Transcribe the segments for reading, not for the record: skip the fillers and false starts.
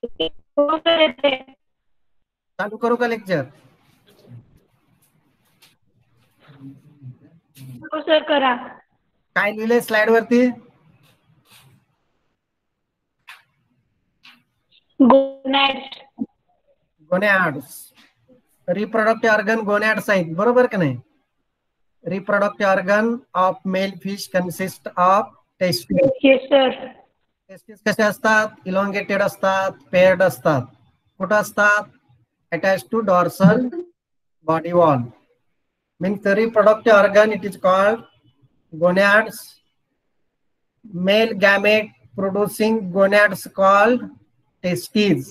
हो सर येते. चालू करू का लेक्चर? हो सर करा. काय लिहिलंय स्लाइड वरती? गोनॅड्स. गोनॅड्स. रिप्रोडक्टिव्ह ऑर्गन गोनॅड्स आहेत, बरोबर का नाही? Reproductive organ of male fish consist of testis. Yes sir. Testis कसे असतात? इलॉंगेटेड असतात, पेअर्ड असतात. कुठं असतात? Attach to dorsal body wall. Means the reproductive organ, it is called gonads. Male gamete producing gonads called testes,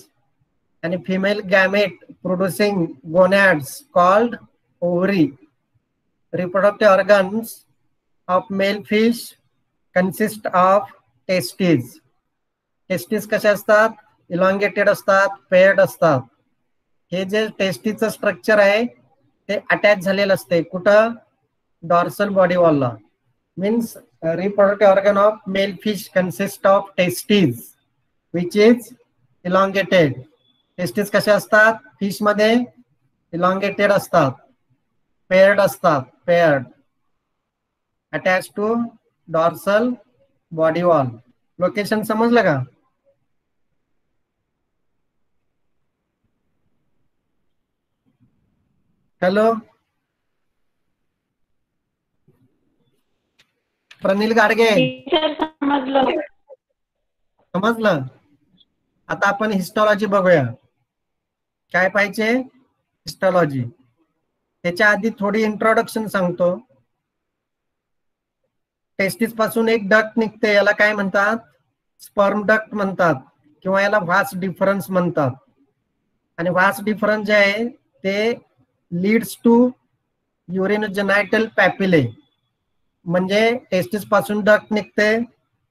and female gamete producing gonads called ovary. Reproductive organs of male fish consist of testes. Testis कसे असतात? Elongated असतात, paired असतात. हे जे टेस्टिसचं structure आहे ते attach झालेलं असते कुठं? डॉर्सल बॉडी वॉलला. Means reproductive organ of male fish consist of testis which is elongated. Testis कसे असतात? फिश मध्ये इलॉंगेटेड असतात, पेअर्ड असतात, paired, attach to dorsal body wall. Location समजलं का? हॅलो प्रनिल गाडगे, सर समजलं. समजलं? आता आपण हिस्टॉलॉजी बघूया. काय पाहिजे? हिस्टॉलॉजी. त्याच्या आधी थोडी इंट्रोडक्शन सांगतो. टेस्टिस पासून एक डक्ट निघते, याला काय म्हणतात? स्पर्म डक्ट म्हणतात, किंवा याला व्हास डिफरन्स म्हणतात. आणि व्हास डिफरन्स जे आहे ते लीड्स टू युरिनोजेनायटल पॅपिले. म्हणजे टेस्टिस पासून डक्ट निघते,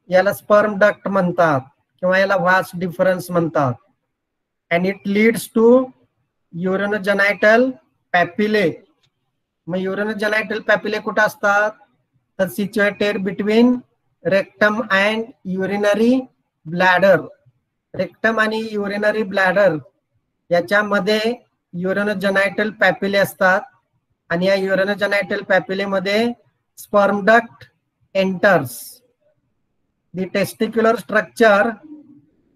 याला स्पर्म डक्ट म्हणतात किंवा याला व्हास डिफरन्स म्हणतात. And it leads to urinogenital papillae. मग युरिनोजेनायटल पॅपिले कुठं असतात? तर situated between rectum and urinary bladder. Rectum आणि युरिनरी ब्लॅडर याच्यामध्ये युरिनोजेनायटल पॅपिले असतात, आणि या युरिनोजेनायटल पॅपिलेमध्ये sperm duct enters. The testicular structure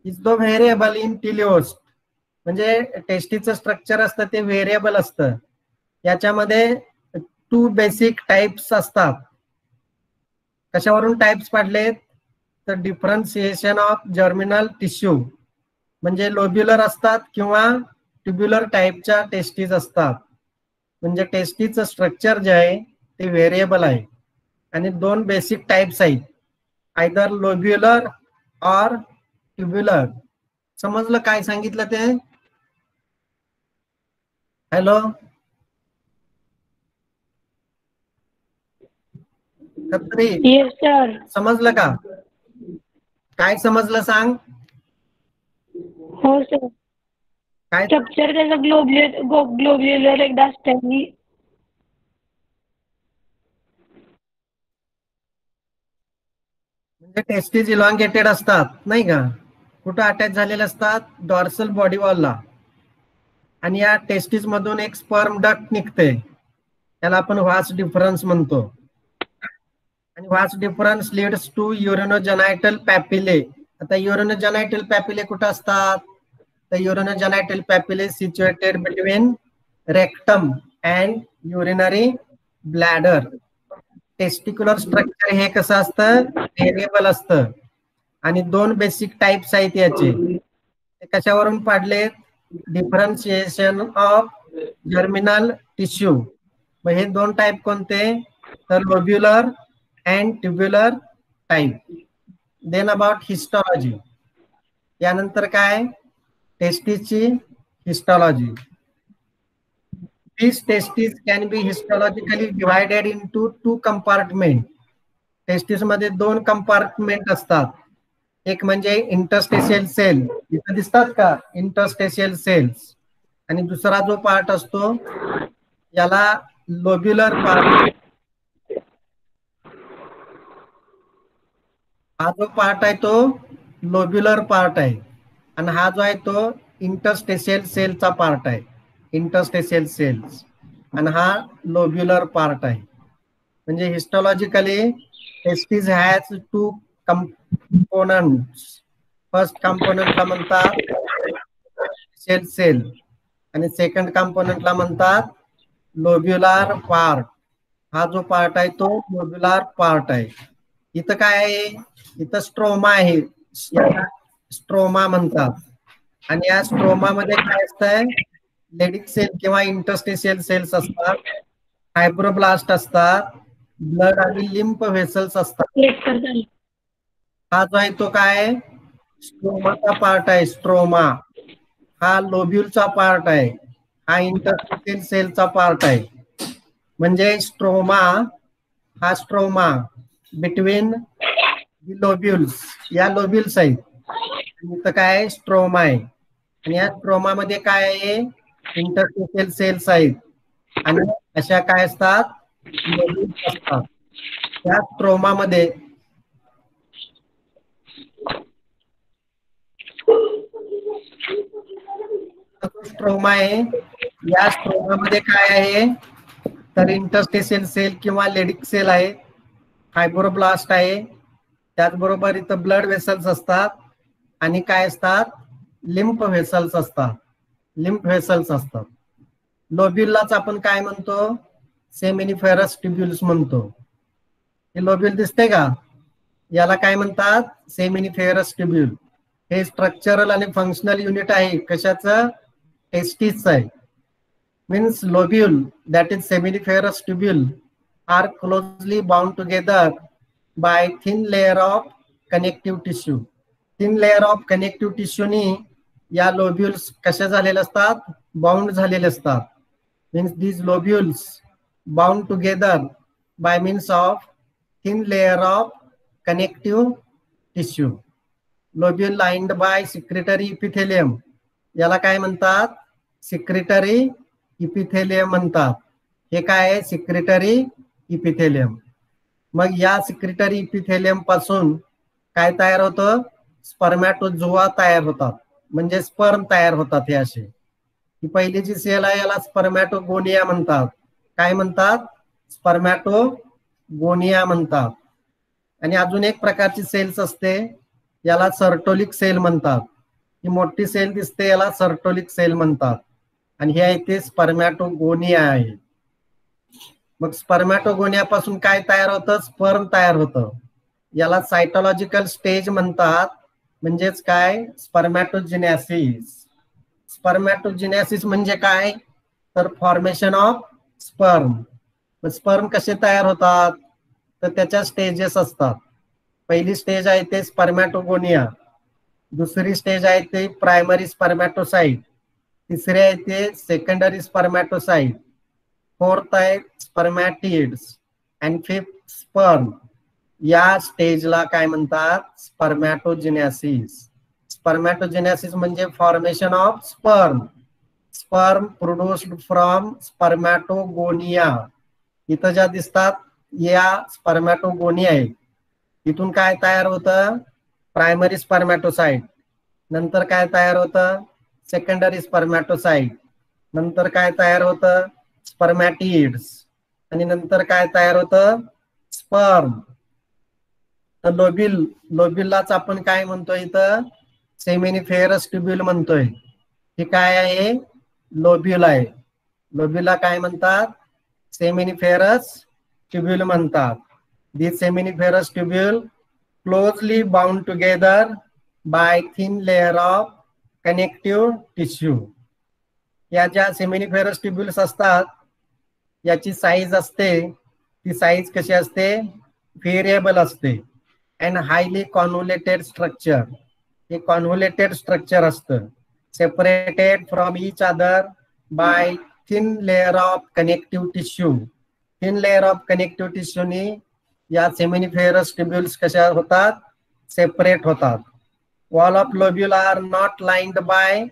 is the variable in teleost. म्हणजे टेस्टिसचं स्ट्रक्चर असतं ते व्हेरिएबल असतं. याच्यामध्ये 2 बेसिक टाइप्स असतात. कशावरून टाइप्स पाडलेत? तर डिफरन्सिएशन ऑफ जर्मिनल टिश्यू, म्हणजे लोब्युलर असतात किंवा ट्युब्युलर टाइपच्या टेस्टिस असतात. म्हणजे टेस्टिसचं स्ट्रक्चर जे आहे ते व्हेरिएबल आहे. आणि 2 बेसिक टाइप्स आहेत, आयदर लोब्युलर और ट्युब्युलर. समजलं काय सांगितलं ते? Hello Khatri, yes sir. समजलं का? काय समजलं सांग? हो सर. काय स्ट्रक्चर त्याचं ग्लोब्युलर एकदा असतं. म्हणजे टेस्टिस इलॉंगेटेड असतात नाही का? कुठं अटॅच झालेले असतात? डॉर्सल बॉडी वॉलला. आणि या टेस्टिस मधून एक स्पर्म डक्ट निघते, त्याला आपण व्हास डिफरन्स म्हणतो. आणि vas deferens leads to urinogenital papillae. आता युरिनोजेनायटल पॅपिले कुठं असतात? तर urinogenital papillae situated between rectum and urinary bladder. Testicular structure हे कसं असतं? व्हेरिएबल असतं. आणि 2 बेसिक टाइप्स आहेत याचे. ते कशावरून पाडले? Differentiation of germinal tissue. मग हे 2 टाइप कोणते? तर lobular and tubular type. Then about histology. यानंतर काय? टेस्टिसची histology. These testes can be histologically divided into 2 compartments. Testis मध्ये 2 कंपार्टमेंट असतात. एक म्हणजे इंटरस्टेशियल सेल, इथं दिसतात का? Interstitial cells. आणि दुसरा जो पार्ट असतो याला लोब्युलर पार्ट. हा जो पार्ट आहे तो लोब्युलर पार्ट आहे. आणि हा जो आहे तो इंटरस्टेशियल सेलचा पार्ट आहे, इंटरस्टेशियल सेल्स. आणि हा लोब्युलर पार्ट आहे. म्हणजे हिस्टॉलॉजिकली टेस्टिस हॅज 2 कंपोनंट्स. फर्स्ट कंपोनंटला म्हणतात सेल सेल आणि सेकंड कंपोनंटला म्हणतात लोब्युलर पार्ट. हा जो पार्ट आहे तो लोब्युलर पार्ट आहे. इथं काय आहे, इथं स्ट्रोमा आहे, स्ट्रोमा म्हणतात. आणि या स्ट्रोमा मध्ये काय असतंय, लेडिक सेल किंवा इंटरस्टेशियल सेल्स असतात, फायब्रोब्लास्ट असतात, ब्लड आणि लिम्फ व्हेसल्स असतात. हा जो आहे तो काय स्ट्रोमाचा पार्ट आहे. स्ट्रोमा हा लोब्युलचा पार्ट आहे, हा इंटरस्टेशियल सेलचा पार्ट आहे. म्हणजे स्ट्रोमा हा स्ट्रोमा बिटवीन लोब्युल्स, या लोब्युल्स आहेत. इथं काय स्ट्रोमा आहे आणि या स्ट्रोमा मध्ये काय आहे, इंटरस्टेशियल सेल्स आहेत आणि अशा काय असतात लोब्युल्स असतात. त्या स्ट्रोमा मध्ये स्ट्रोमा आहे. या स्ट्रोमा मध्ये काय आहे तर इंटरस्टेशियल सेल किंवा लेडिक सेल आहे, फायब्रोब्लास्ट आहे, त्याचबरोबर इथं ब्लड वेसल्स असतात आणि काय असतात लिम्फ व्हेसल्स असतात, लिम्फ व्हेसल्स असतात. लोब्युललाच आपण काय म्हणतो, सेमिनिफेरस ट्युब्युल्स म्हणतो. हे लोब्युल दिसते का, याला काय म्हणतात सेमिनिफेरस ट्युब्युल. हे स्ट्रक्चरल आणि फंक्शनल युनिट आहे कशाचं, टेस्टिसचं आहे. Means lobule, that is seminiferous tubule, are closely bound together by thin layer of connective tissue. Thin layer of connective tissue नी या lobules कशा झालेले असतात, बाउंड झालेले असतात. Means these lobules bound together by means of thin layer of connective tissue. Lobule lined by secretory epithelium, याला काय म्हणतात secretory इपिथेलियम म्हणतात. हे काय आहे सिक्रेटरी इपिथेलियम. मग या सिक्रेटरी इपिथेलियम पासून काय तयार होतं, स्पर्मॅटोझोआ तयार होतात, म्हणजे स्पर्म तयार होतात. हे असे ही पहिली जी सेल आहे याला स्पर्मॅटोगोनिया म्हणतात. काय म्हणतात, स्पर्मॅटोगोनिया म्हणतात. आणि अजून एक प्रकारची सेल्स असते याला सर्टोलिक सेल म्हणतात. ही मोठी सेल दिसते याला सर्टोलिक सेल म्हणतात आणि हे आहे ते स्पर्मॅटोगोनिया आहे. मग स्पर्मॅटोगोनिया पासून काय तयार होतं, स्पर्म तयार होतं. याला सायटोलॉजिकल स्टेज म्हणतात, म्हणजेच काय स्पर्मॅटोजिनेसिस. स्पर्मॅटोजिनेसिस म्हणजे काय तर फॉर्मेशन ऑफ स्पर्म. स्पर्म कसे तयार होतात तर त्याच्या स्टेजेस असतात. पहिली स्टेज आहे ते स्पर्मॅटोगोनिया, दुसरी स्टेज आहे ते प्रायमरी स्पर्मॅटोसाइट, तिसरे आहे ते सेकंडरी स्पर्मॅटोसाइट, फोर्थ आहे स्पर्मॅटिड्स अँड फिफ्थ स्पर्म. या स्टेजला काय म्हणतात स्पर्मॅटोजिनेसिस. स्पर्मॅटोजिनेसिस म्हणजे formation of sperm. Sperm produced from spermatogonia. इथं ज्या दिसतात या स्पर्मॅटोगोनिया आहे. इथून काय तयार होतं, प्रायमरी स्पर्मॅटोसाइट, नंतर काय तयार होतं सेकंडरी स्पर्मॅटोसाइट, नंतर काय तयार होतं स्पर्मॅटिड्स आणि नंतर काय तयार होतं स्पर्म. तर लोब्युललाच आपण काय म्हणतोय इथं सेमिनिफेरस ट्युब्युल म्हणतोय. हे काय आहे लोब्युल आहे. लोब्युलला काय म्हणतात सेमिनिफेरस ट्युब्युल म्हणतात. This seminiferous tubule closely bound together by thin layer of connective tissue. या ज्या सेमिनिफेरस ट्युब्युल्स असतात याची साईज असते, ती साईज कशी असते व्हेरिएबल असते अँड हायली कॉन्व्होलेटेड स्ट्रक्चर. हे कॉन्व्होलेटेड स्ट्रक्चर असतं, separated from each other by thin layer of connective tissue. Thin layer of connective टिश्यूनी या सेमिनिफेरस ट्युब्युल्स कशा होतात सेपरेट होतात. Wall of lobule are not lined by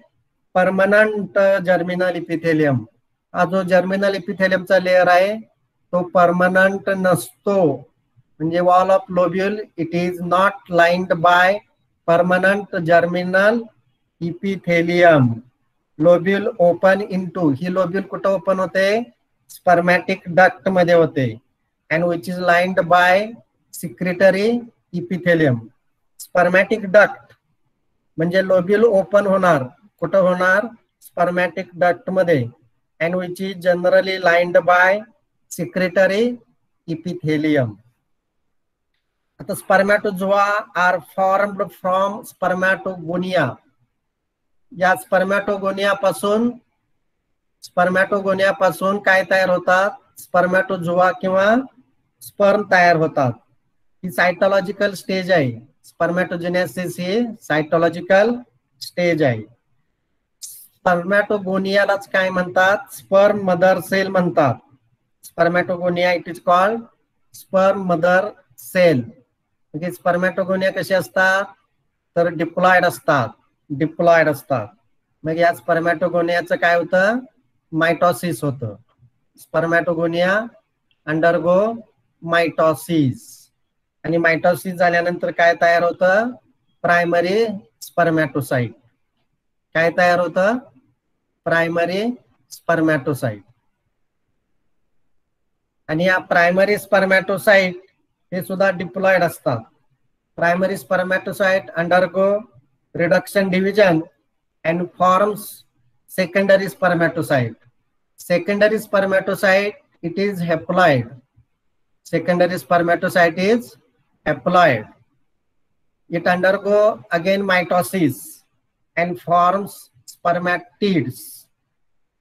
permanent germinal epithelium. हा जो germinal इपिथेलियमचा layer आहे तो परमनंट नसतो. म्हणजे wall of lobule it is not lined by permanent germinal epithelium. Lobule open into, ही लोब्यूल कुठं ओपन होते? स्पर्मॅटिक डक्ट मध्ये होते. And which is lined by secretory epithelium. Spermatic duct म्हणजे लोब्यूल ओपन होणार, कुठं होणार? स्पर्मॅटिक डक्ट मध्ये. And which is generally lined by secretory epithelium. आता spermatozoa are formed from spermatogonia. या स्पर्मॅटोगोनियापासून काय तयार होतात? स्पर्मॅटोझोआ किंवा स्पर्म तयार होतात. ही सायटोलॉजिकल स्टेज आहे. स्पर्मॅटोजेनेसिस ही सायटोलॉजिकल स्टेज आहे. स्पर्मॅटोगोनियालाच काय म्हणतात? स्पर्म मदर सेल म्हणतात. Spermatogonia it is called sperm mother cell. म्हणजे स्पर्मॅटोगोनिया कशी असतात? तर डिप्लॉइड असतात. मग या स्पर्मॅटोगोनियाचं काय होतं? मायटॉसिस होतं. Spermatogonia undergo mitosis. आणि मायटॉसिस झाल्यानंतर काय तयार होतं? Primary spermatocyte. काय तयार होतं? Primary spermatocyte. आणि या प्रायमरी स्पर्मॅटोसाइट हे सुद्धा डिप्लॉइड असतात. Primary spermatocyte undergo reduction division and forms secondary spermatocyte. Secondary spermatocyte, it is haploid. Secondary spermatocyte is haploid. It undergo again mitosis and forms spermatids.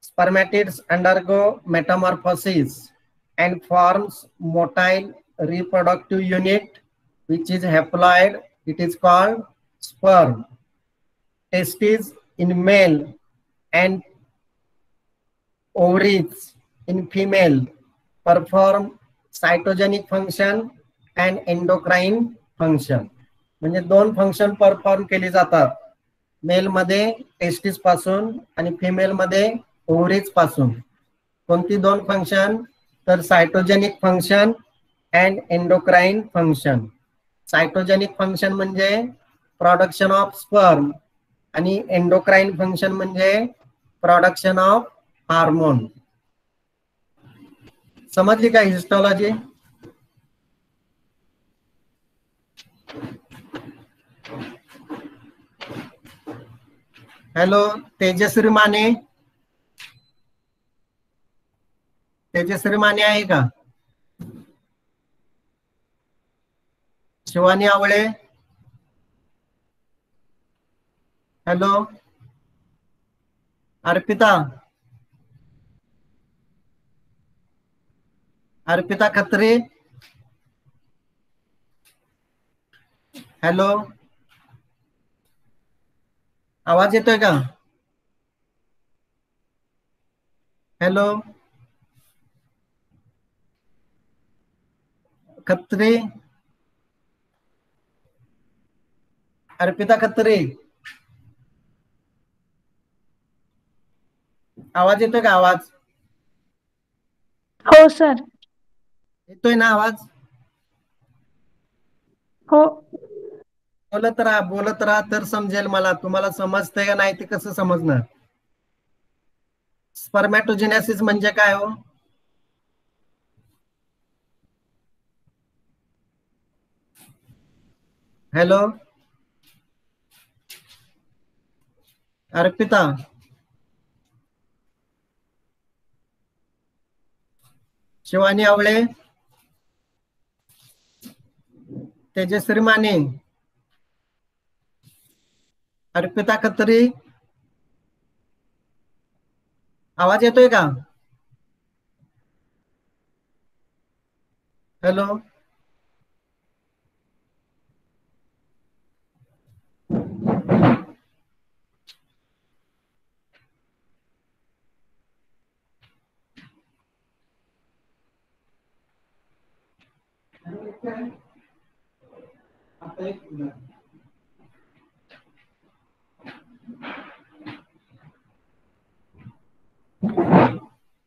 Spermatids undergo metamorphosis and forms motile reproductive unit which is haploid. It is called sperm. Testes in male and ovaries in female perform cytogenic function and endocrine function. म्हणजे दोन function perform केली जातात. Mail मध्ये testis पासून आणि female मध्ये ओव्हरीज पासून. कोणती दोन फंक्शन? तर cytogenic function and endocrine function. Cytogenic function म्हणजे प्रोडक्शन ऑफ स्पर्म आणि एंडोक्राइन फंक्शन म्हणजे प्रोडक्शन ऑफ हार्मोन. समजली का हिस्टोलॉजी? हॅलो तेजश्री माने. तेजश्री माने आहे का? शिवानी आवळे. हॅलो अर्पिता. अर्पिता खत्री. हॅलो आवाज येतोय का? हॅलो खत्री. अर्पिता खत्री आवाज येतोय का? आवाज हो सर. येतोय ना आवाज? हो. बोलत राहा तर समजेल मला. तुम्हाला समजतंय का नाही ते कसं समजणार? स्पर्मॅटोजेनेसिस म्हणजे काय हो? हॅलो अर्पिता. शिवानी आवळे. तेजश्री माने. अर्पिता खत्री. आवाज येतोय का? हॅलो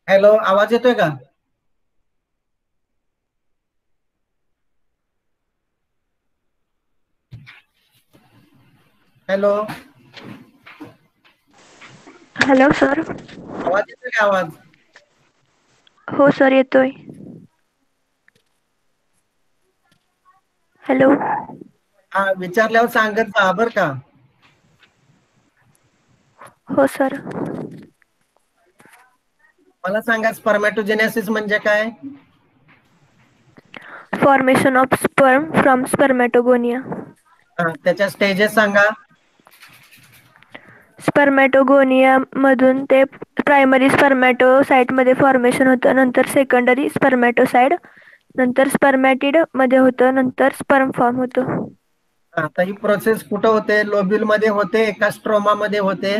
हॅलो आवाज येतोय का? Hello hello sir. आवाज येतोय का आवाज? हो सर येतोय. हॅलो. हा विचारल्यावर सांगत जा बर का. हो सर. मला सांगा स्पर्मॅटोजेनेसिस म्हणजे काय? Formation of sperm from spermatogonia. त्याच्या स्टेजेस सांगा. स्पर्मॅटोगोनिया मधून ते प्रायमरी स्पर्मॅटोसाइट मध्ये फॉर्मेशन होतं, नंतर सेकंडरी स्पर्मॅटोसाइट, नंतर स्पर्मॅटिड मध्ये होतं, नंतर स्पर्म फॉर्म होतं. आता ही प्रोसेस कुठं होते? लोब्युल मध्ये होते का स्ट्रोमा मध्ये होते?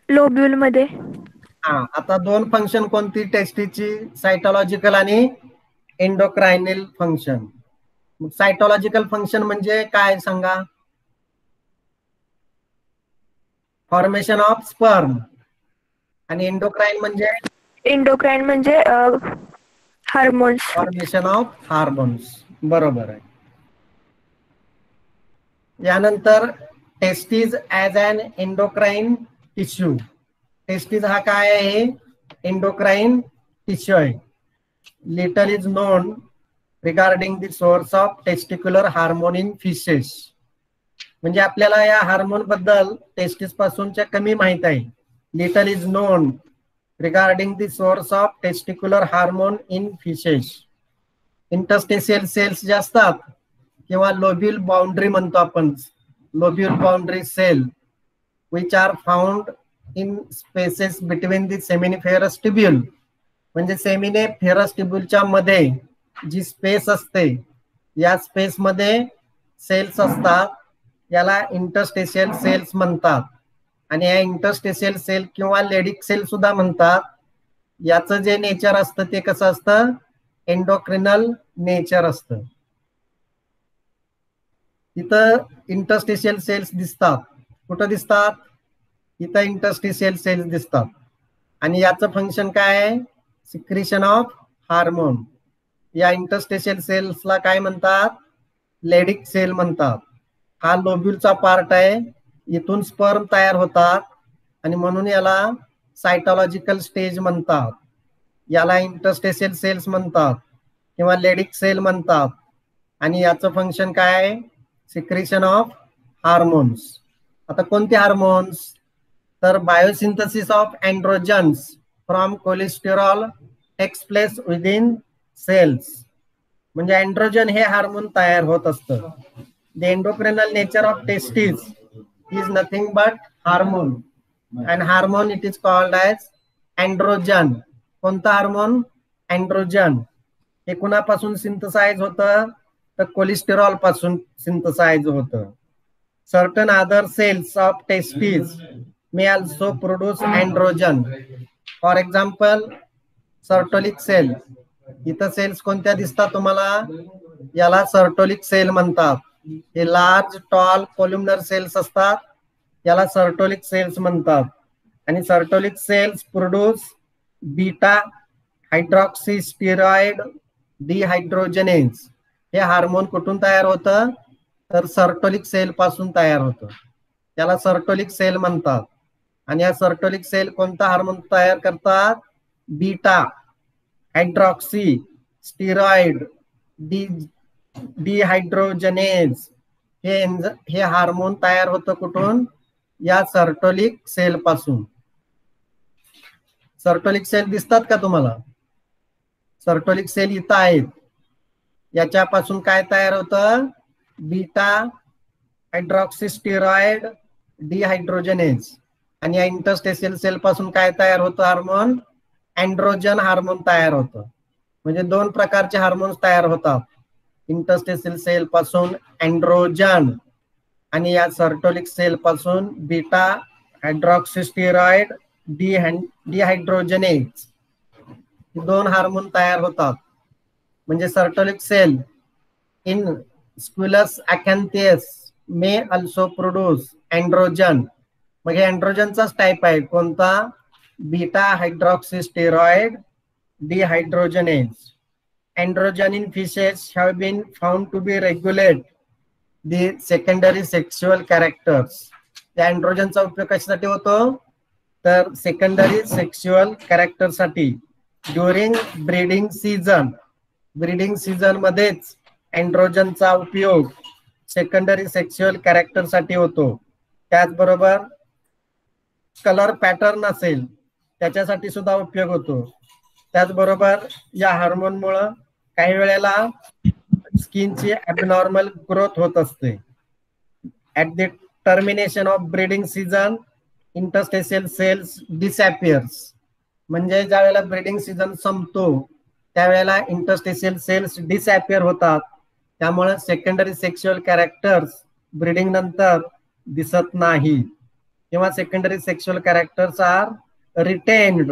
लोब्युल मध्ये. आता दोन फंक्शन कोणती टेस्टिसची? सायटोलॉजिकल आणि एंडोक्रायनल फंक्शन. सायटोलॉजिकल फंक्शन म्हणजे काय सांगा? Formation of sperm. आणि एंडोक्राइन म्हणजे? एंडोक्राइन म्हणजे हार्मोन्स. Formation of hormones. बरोबर आहे. यानंतर testis as an endocrine tissue. Testis हा काय आहे? एंडोक्राइन टिश्यू आहे. Little is known regarding the source of testicular hormone in fishes. म्हणजे आपल्याला या हार्मोन बद्दल टेस्टिस पासूनच्या कमी माहित आहे. Little is known regarding the source of testicular hormone in fishes. Interstitial cells जे असतात किंवा लोब्युल बाउंड्री म्हणतो आपण, lobule boundary cell which are found in spaces between the seminiferous tubule. म्हणजे सेमिनिफेरस ट्युब्यूलच्या मध्ये जी स्पेस असते, या स्पेस मध्ये सेल्स असतात, याला इंटरस्टेशियल सेल्स म्हणतात. आणि या इंटरस्टेशियल सेल किंवा लेडिक सेल सुद्धा म्हणतात. याचं जे नेचर असतं ते कसं असतं? एंडोक्रिनल नेचर असतं. इथं इंटरस्टेशियल सेल्स दिसतात. कुठं दिसतात? इथं इंटरस्टेशियल सेल्स दिसतात. आणि याचं फंक्शन काय आहे? Secretion of hormone. या इंटरस्टेशियल सेल्सला काय म्हणतात? लेडिक सेल म्हणतात. हा लोब्युलचा पार्ट आहे. इथून स्पर्म तयार होतात आणि म्हणून याला सायटोलॉजिकल स्टेज म्हणतात. याला इंटरस्टेशियल सेल्स म्हणतात किंवा लेडिक सेल म्हणतात. आणि याचं फंक्शन काय आहे? Secretion of hormones. आता कोणते हार्मोन्स? तर biosynthesis of androgens from cholesterol takes place within cells. म्हणजे एंड्रोजन हे हार्मोन तयार होत असतं. The endocrinal nature of testis is nothing but hormone, and hormone it is called as androgen. कोणता hormone? Androgen. हे कुणापासून सिंथसाइज होतं? तर कोलेस्टेरॉल पासून सिंथसाइज होतं. Certain other cells of testis may also produce androgen. For example Sertoli cell. इथं cells कोणत्या दिसतात तुम्हाला? याला सर्टोलिक सेल म्हणतात. हे लार्ज टॉल कोल्युमनर सेल्स असतात, याला सर्टोलिक सेल्स म्हणतात. आणि सर्टोलिक cells produce beta hydroxysteroid dehydrogenase. हे हार्मोन कुठून तयार होतं? तर सर्टोलिक सेल पासून तयार होतं. त्याला सर्टोलिक सेल म्हणतात. आणि या सर्टोलिक सेल कोणता हार्मोन तयार करतात? Beta hydroxy steroid dehydrogenase. हे हार्मोन तयार होतं कुठून? या सर्टोलिक सेल पासून. सर्टोलिक सेल दिसतात का तुम्हाला? सर्टोलिक सेल इथं आहेत. याच्यापासून काय तयार होतं? Beta hydroxysteroid dehydrogenase. आणि या इंटरस्टेशियल सेल पासून काय तयार होतं? हार्मोन एंड्रोजन हार्मोन तयार होतं. म्हणजे दोन प्रकारचे हार्मोन्स तयार होतात. इंटरस्टेशियल सेल पासून एंड्रोजन आणि या सर्टोलिक सेल पासून बीटा हायड्रॉक्सिस्टेरॉइड डिहायड्रोजनेज. दोन हार्मोन तयार होतात. म्हणजे Sertoli cell in squalus acanthias may also produce androgen. मग हे एंड्रोजनचाच टाईप आहे. कोणता? Beta hydroxysteroid dehydrogenase. Androgen in fishes have been found to be regulate the secondary sexual characters. त्या अँड्रोजनचा उपयोग कशासाठी होतो, तर सेकंडरी सेक्शुअल कॅरेक्टरसाठी ड्युरिंग ब्रीडिंग सीझन मध्येच अँड्रोजनचा उपयोग सेकंडरी सेक्शुअल कॅरेक्टरसाठी होतो. त्याचबरोबर कलर पॅटर्न असेल त्याच्यासाठी सुद्धा उपयोग होतो. त्याचबरोबर या हार्मोनमुळे काही वेळेला स्किनची ॲबनॉर्मल ग्रोथ होत असते. At the termination of breeding season interstitial cells disappears. म्हणजे ज्या वेळेला ब्रीडिंग सीझन संपतो त्यावेळेला इंटरस्टेशियल सेल्स डिसअपियर होतात. त्यामुळे सेकंडरी सेक्शुअल कॅरेक्टर्स ब्रीडिंग नंतर दिसत नाही किंवा secondary sexual characters are retained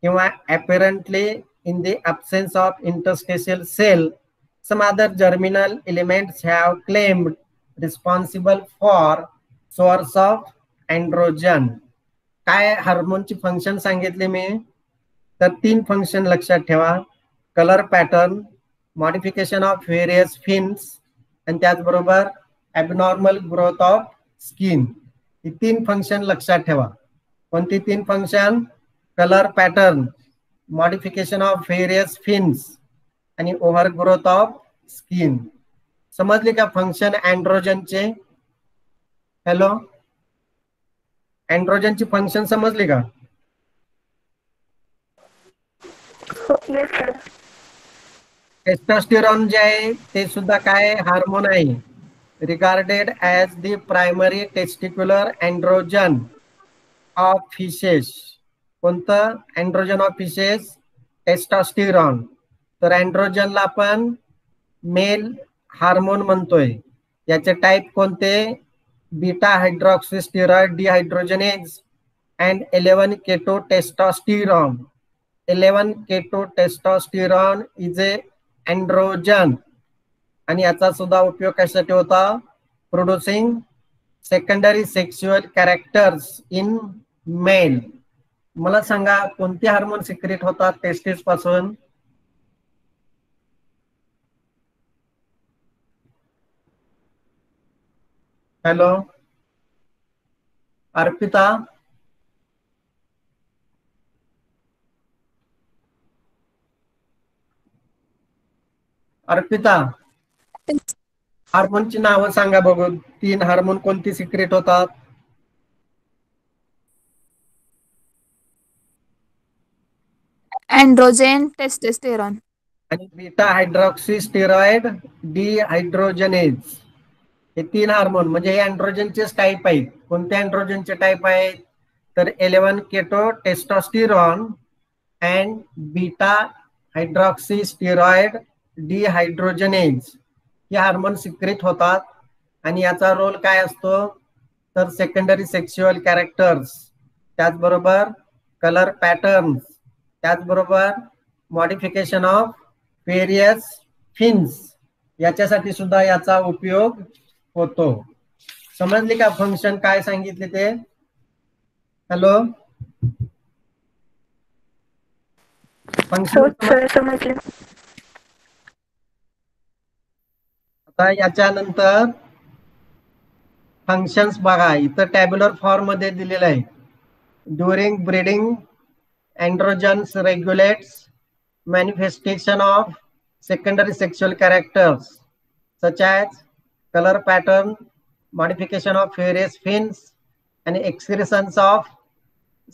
किंवा apparently in the absence of interstitial cell, some other germinal elements have claimed responsible for source of androgen. काय हार्मोनची फंक्शन सांगितले मी, तर 3 फंक्शन लक्षात ठेवा. Colour pattern, modification of various fins आणि त्याचबरोबर abnormal growth of skin. He 3 function लक्षात ठेवा. कोणती 3 function? Colour pattern, modification of various fins आणि ओव्हर ग्रोथ ऑफ स्किन. समजली का फंक्शन अँड्रोजनचे? हॅलो, अँड्रोजनची फंक्शन समजली का? टेस्टोस्टेरॉन जे आहे ते सुद्धा काय हार्मोन आहे, regarded as the primary testicular androgen of fishes. कोणतं अँड्रोजन ऑफ फिशेस? टेस्टोस्टेरॉन. तर अँड्रोजनला आपण मेल हार्मोन म्हणतोय. याचे टाईप कोणते? Beta hydroxysteroid dehydrogenase and 11 keto testosterone. 11 keto testosterone is a androgen आणि याचा सुद्धा उपयोग कशासाठी होता? Producing secondary sexual characters in male. मला सांगा कोणते हार्मोन सिक्रेट होतात टेस्टिस पासून? हॅलो अर्पिता, हार्मोनची नावं सांगा बघू. 3 हार्मोन कोणती सिक्रेट होतात? एंड्रोजन, टेस्टोस्टेरॉन आणि बीटा हायड्रॉक्सिस्टेरॉइड डिहायड्रोजनेज. हे 3 हार्मोन म्हणजे हे अँड्रोजनचेच टाईप आहेत. कोणते अँड्रोजनचे टाईप आहेत? तर 11 keto testosterone and beta hydroxysteroid dehydrogenase. हे हार्मोन सिक्रेट होतात आणि याचा रोल काय असतो? तर सेकंडरी सेक्शुअल कॅरेक्टर्स, त्याचबरोबर कलर पॅटर्न्स, त्याचबरोबर मॉडिफिकेशन ऑफ व्हेरियस फिन्स याच्यासाठी सुद्धा याचा उपयोग होतो. समजली का फंक्शन काय सांगितले ते? हॅलो, फंक्शन समजले. आता याच्यानंतर फंक्शन्स बघा. इथं टॅब्युलर फॉर्म मध्ये दिलेलं आहे. During breeding androgens regulates manifestation of secondary sexual characters such as color pattern, modification of various fins and excretions of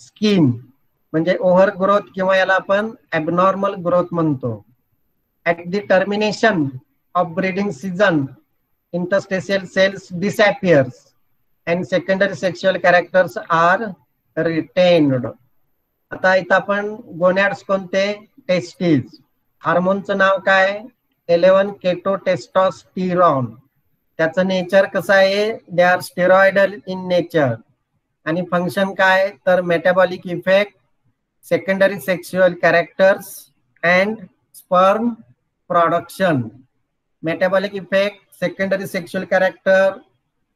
skin. म्हणजे ओव्हर ग्रोथ किंवा याला आपण ॲबनॉर्मल ग्रोथ म्हणतो. At the termination of breeding season interstitial cells disappears and secondary sexual characters are retained. आता इथं आपण गोनॅड्स कोणते? Testis. हार्मोनचं नाव काय? 11 केटो टेस्टोस्टेरॉन. त्याचं नेचर कसं आहे? They are steroidal in nature. आणि फंक्शन काय? तर metabolic effect, secondary sexual characters and sperm production. Metabolic effect, secondary sexual character,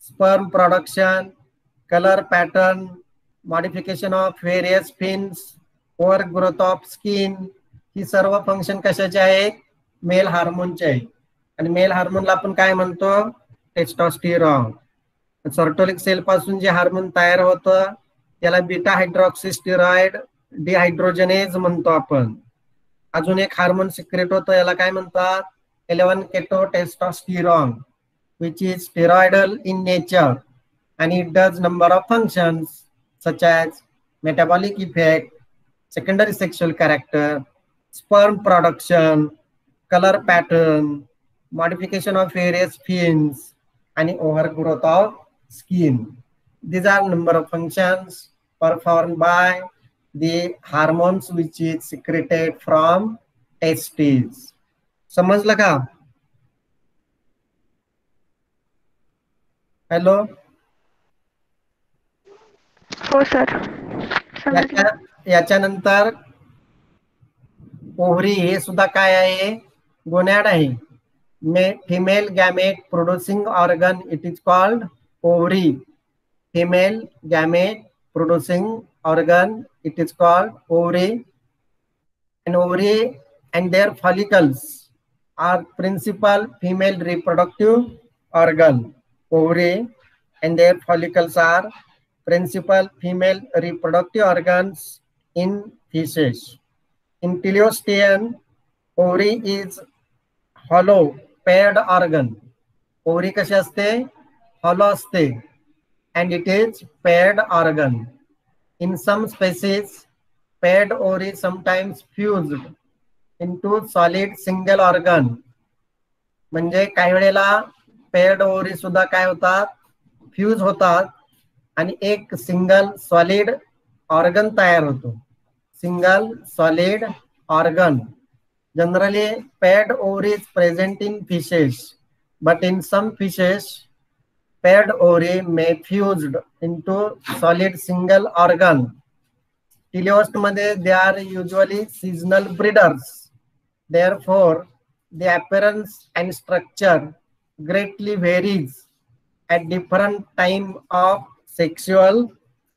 sperm production, colour pattern, modification of various fins, over growth of skin. ही सर्व function कशाचे आहेत? Mail हार्मोनचे आहेत. आणि mail हार्मोनला आपण काय म्हणतो? टेस्टोस्टेरॉन. सर्टोलिक सेल पासून जे हार्मोन तयार होतं त्याला बीटा हायड्रॉक्सिस्टेरॉइड डिहायड्रोजनेज म्हणतो आपण. अजून एक हार्मोन सिक्रेट होतं, याला काय म्हणतात, 11 keto testosterone, which is steroidal in nature and it does number of functions such as metabolic effect, secondary sexual character, sperm production, color pattern, modification of various fins, and overgrowth of skin. These are number of functions performed by the hormones which is secreted from testes. समजलं का? Hello. हो sir. याच्यानंतर ovary हे सुद्धा काय आहे, गोनॅड आहे. Female gamete producing organ, it is called ovary. Female gamete producing organ, it is called ovary. And ovary and their follicles are principal female reproductive organ. Ovary and their follicles are principal female reproductive organs in fishes. In teleostean, ovary is hollow paired organ. Ovary कशी असते, hollow असते, and it is paired organ. In some species, paired ovary sometimes fused into solid single organ. म्हणजे काही वेळेला paired ovary सुद्धा काय होतात, fuse होतात आणि एक सिंगल सॉलिड ऑर्गन तयार होतो. Single solid organ. Generally paired ovary is present in fishes, but in some fishes paired ovary may fused into solid single organ. Teleost मध्ये they are usually seasonal breeders. Therefore, the appearance and structure greatly varies at different time of sexual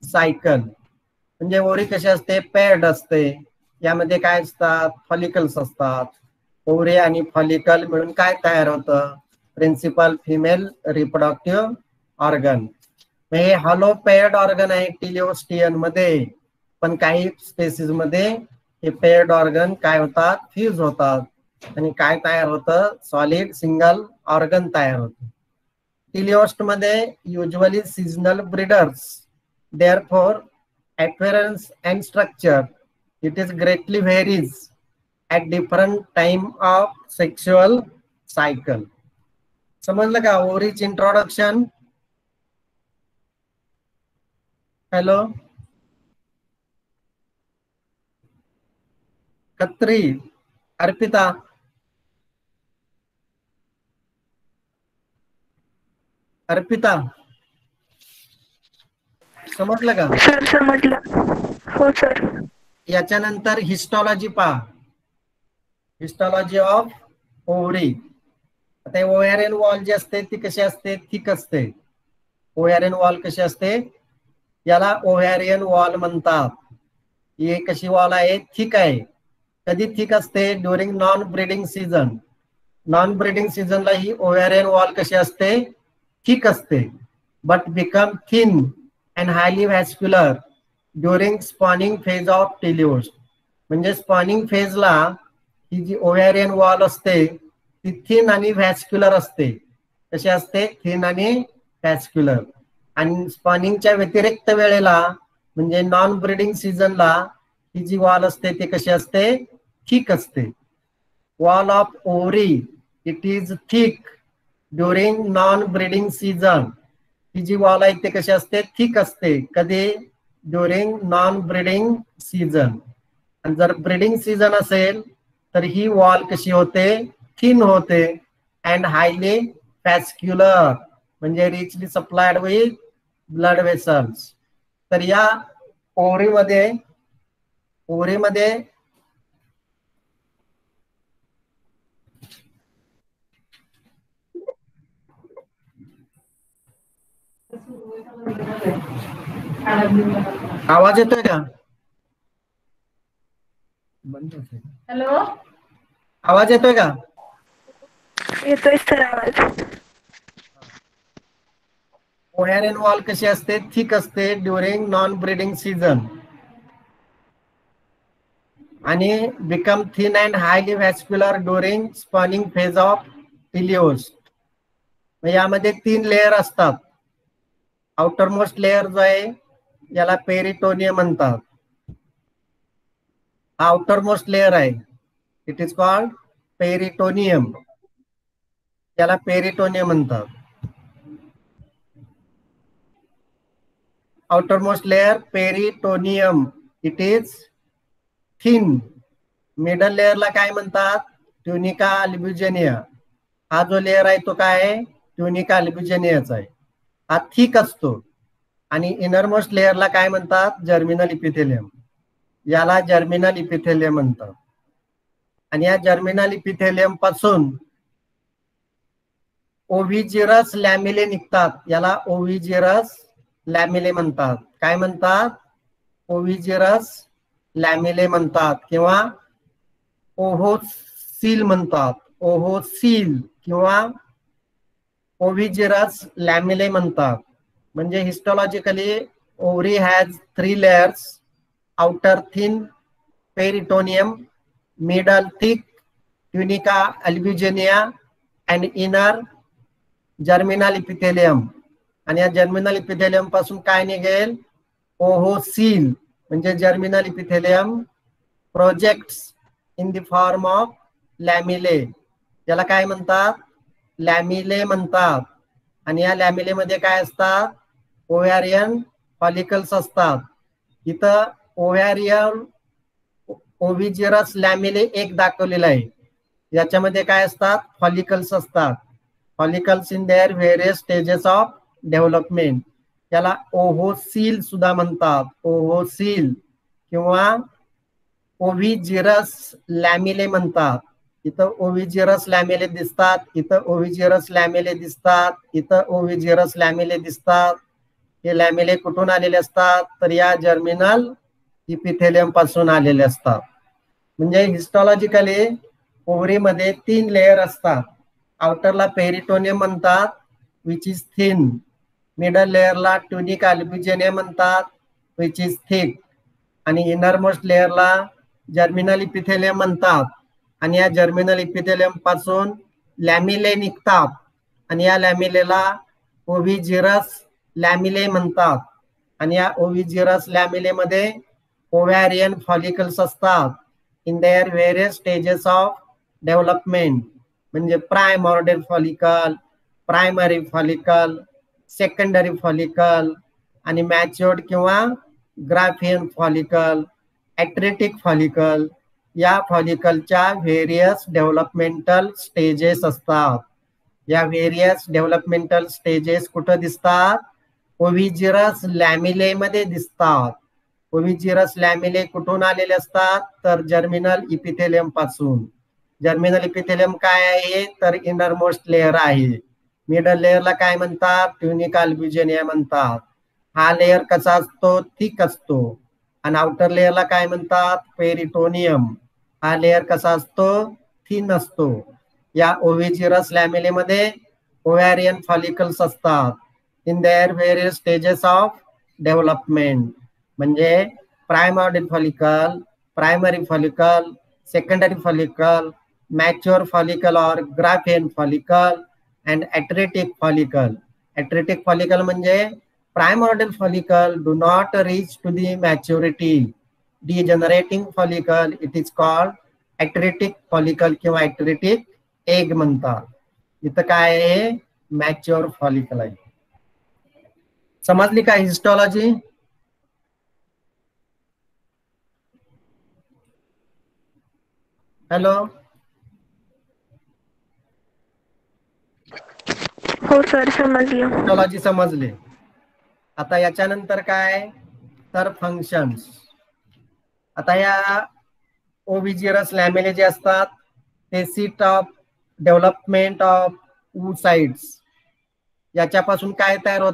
cycle. म्हणजे ovary कशी असते, paired असते. यामध्ये काय असतात, follicles असतात. Ovary आणि फॉलिकल मिळून काय तयार होतं, प्रिन्सिपल फिमेल रिप्रोडक्टिव्ह ऑर्गन. हे हॉलो पेअर्ड ऑर्गन आहे टिलिओस्टियन मध्ये, पण काही स्पेसिस मध्ये हे पेअर्ड ऑर्गन काय होतात, फ्यूज होतात आणि काय तयार होतं, सॉलिड सिंगल ऑर्गन तयार होतं. टिलिओस्ट मध्ये usually seasonal breeders. Therefore appearance and structure it is greatly varies at different time of sexual cycle. समजलं का ओव्हरीच इंट्रोडक्शन? हॅलो खत्री, अर्पिता, अर्पिता समजलं का? सर समजलं. हो सर. याच्यानंतर हिस्टॉलॉजी पहा. हिस्टॉलॉजी ऑफ ओव्हरी. आता ओव्हॅरियन वॉल जी असते ती कशी असते, थिक असते. ओव्हॅरियन वॉल कशी असते, याला ओव्हॅरियन वॉल म्हणतात. ही कशी वॉल आहे, थिक आहे. कधी थिक असते, during non breeding season. Non breeding सीझनला ही ओव्हॅरियन वॉल कशी असते, थिक असते. But become thin and highly vascular during spawning phase of teleost. म्हणजे स्पॉनिंग फेजला ही जी ओव्हॅरियन वॉल असते ती थिन आणि व्हॅस्क्युलर असते. कशी असते, थिन आणि व्हॅस्क्युलर. आणि स्पॉनिंगच्या व्यतिरिक्त वेळेला म्हणजे नॉन ब्रीडिंग सीझनला ही जी वॉल असते ती कशी असते, थिक असते. Wall of ovary it is thick during non breeding season. ही जी वॉल आहे ते कशी असते, थिक असते. कधी, ड्युरिंग नॉन ब्रीडिंग सीझन. आणि जर ब्रीडिंग सीझन असेल तर ही वॉल कशी होते, थिन होते अँड हायली व्हॅस्क्युलर, म्हणजे रिचली सप्लायड विथ ब्लड वेसल्स. तर या ओव्हरीमध्ये आवाज येतोय का? हॅलो, आवाज येतोय का? येतोय सर आवाज. ओव्हॅरियन वॉल कशी असते? थिक असते ड्युरिंग नॉन ब्रीडिंग सीझन आणि become thin and highly vascular during spawning phase of teleost. यामध्ये 3 लेअर असतात. आउटर मोस्ट लेअर जो आहे याला पेरिटोनियम म्हणतात. आउटर मोस्ट लेअर आहे, इट इज कॉल्ड पेरिटोनियम. याला पेरिटोनियम म्हणतात. Outer most layer peritoneum, it is thin. Middle लेअरला काय म्हणतात? Tunica albuginea. हा जो लेअर आहे तो काय आहे? ट्युनिका अल्ब्युजिनियाचा आहे. हा थिक असतो. आणि इनरमोस्ट लेअरला काय म्हणतात? Germinal epithelium. याला जर्मिनल इपिथेलियम म्हणतात. आणि या जर्मिनल इपिथेलियम पासून ओव्हिजिरस लॅमिले निघतात. याला ओव्हिजिरस लॅमिले म्हणतात. काय म्हणतात? ओव्हिजिरस लॅमिले म्हणतात किंवा ओव्होसील म्हणतात. ओव्होसील किंवा ओव्हिजिरस लॅमिले म्हणतात. म्हणजे histologically ovary has 3 layers. Outer thin peritoneum, middle thick tunica albuginea and inner germinal epithelium. आणि या जर्मिनल इपिथेलियम पासून काय निघेल? ओव्होसील म्हणजे germinal epithelium projects in the form of lamellae. याला काय म्हणतात? लॅमिले म्हणतात. आणि या लॅमिलेमध्ये काय असतात? ओव्हॅरियन फॉलिकल्स असतात. इथं ओव्हॅरियन ओव्हिजिरस लॅमिले एक दाखवलेला आहे. याच्यामध्ये काय असतात? फॉलिकल्स असतात. Follicles in their various stages of development. याला ओव्होसील सुद्धा म्हणतात. ओव्होसील किंवा ओव्हिजिरस लॅमिले म्हणतात. इथं ओव्हिजिरस लॅमिले दिसतात, इथं ओव्हिजिरस लॅमिले दिसतात, इथं ओव्हिजिरस लॅमिले दिसतात. हे लॅमिले कुठून आलेले असतात? तर या जर्मिनल इपिथेलियम पासून आलेले असतात. म्हणजे हिस्टॉलॉजिकली ओव्हरीमध्ये 3 लेअर असतात. आउटरला पेरिटोनियम म्हणतात, विच इज थिन. मिडल लेअरला ट्युनिका अल्ब्युजिनिया म्हणतात, विच इज थिक. आणि इनरमोस्ट लेअरला जर्मिनल इपिथेलियम म्हणतात. आणि या जर्मिनल इपिथेलियम पासून लॅमिले निघतात. आणि या लॅमिलेला ओव्हिजिरस लॅमिले म्हणतात. आणि या ओव्हिजिरस लॅमिलेमध्ये ओव्हॅरियन फॉलिकल्स असतात in their various stages of development. म्हणजे primordial follicle, primary follicle, secondary follicle आणि मॅच्युअर्ड किंवा ग्राफियन फॉलिकल, ॲट्रेटिक फॉलिकल. या फॉलिकलच्या व्हेरियस डेव्हलपमेंटल स्टेजेस असतात. या व्हेरियस डेव्हलपमेंटल स्टेजेस कुठं दिसतात? ओव्हिजिरस लॅमिले मध्ये दिसतात. ओव्हिजिरस लॅमिले कुठून आलेले असतात? तर जर्मिनल इपिथेलियम पासून. जर्मिनल इपिथेलियम काय आहे? तर इनरमोस्ट लेअर आहे. मिडल लेअरला काय म्हणतात? ट्युनिका अल्ब्युजिनिया म्हणतात. हा लेअर कसा असतो? थिक असतो. आणि आउटर लेअरला काय म्हणतात? पेरिटोनियम. हा लेअर कसा असतो? थिन असतो. या ओव्हिजिरस लॅमिलेमध्ये ओव्हॅरियन फॉलिकल्स असतात in their various stages of development. म्हणजे primordial follicle, primary follicle, secondary follicle, mature follicle or Graafian follicle and atretic follicle. Atretic follicle म्हणजे primordial follicle do not reach to the maturity. Degenerating follicle, it is called atretic follicle किंवा atretic egg म्हणतात. इथं काय आहे? Mature follicle आहे. समजली का हिस्टॉलॉजी? Hello, हो सर, समजलं. हिस्टॉलॉजी समजली. आता याच्यानंतर काय? तर फंक्शन्स. आता या ओव्हिजिरस लॅमिले जे असतात ते seat of development of oocytes याच्यापासून काय तयार होत?